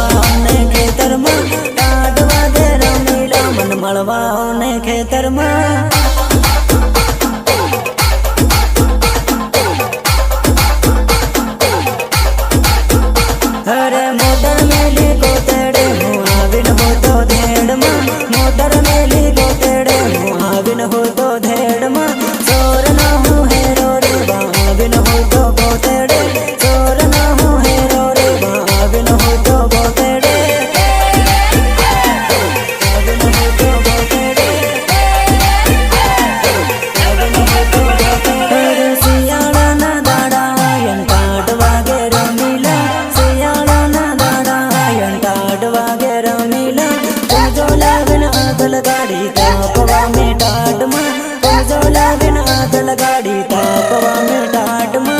મળવા ને ખેતરમાં ટાઢ વાગે રમીલા મન મળવા ને ખેતરમાં અરે મોટર મેલી ગોતડે હું આવીને હોતો ધેડમાં મોટર મેલી ગોતડે હું આવીને હોતો ધેડમાં ચોર ના હું હેરો રે આવીને હોતો ગોતડે ચોર ના હું હેરો રે આવીને હોતો ગોતડે આવીને હોતો ગોતડે આવીને હોતો ગોતડે શિયાળાના દાડા એમ ટાઢ વાગે રમીલા गाड़ी तापवा में टाट में जोला बिना आदल गाड़ी तापवा में टाट में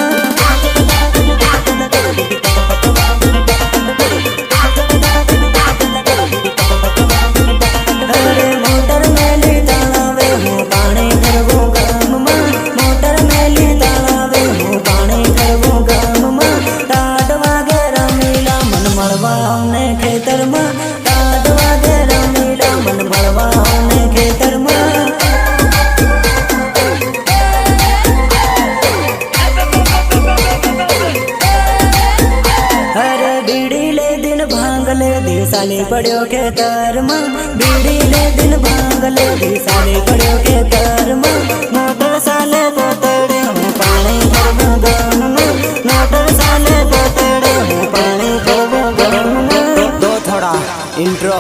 अरे मोटर मेली तालावे हूँ पानी करवो गाम में मोटर मेली तालावे हूँ पानी करवो गाम में टाट वागे रमीला मन मळवा ने खेतर में टाट वागे रमीला मन मळवा ने खेतर में अरे बीड़ी ले दिन भांगले दिसाले पड़ो खेतर में बीड़ी ले दिन भांगले दिसाले पड़ो खेतर में मोटर साले पोतड़े हूँ पानी करवो गाम में मोटर साले पोतड़े हूँ पानी करवो गाम में दो थोड़ा इंट्रो।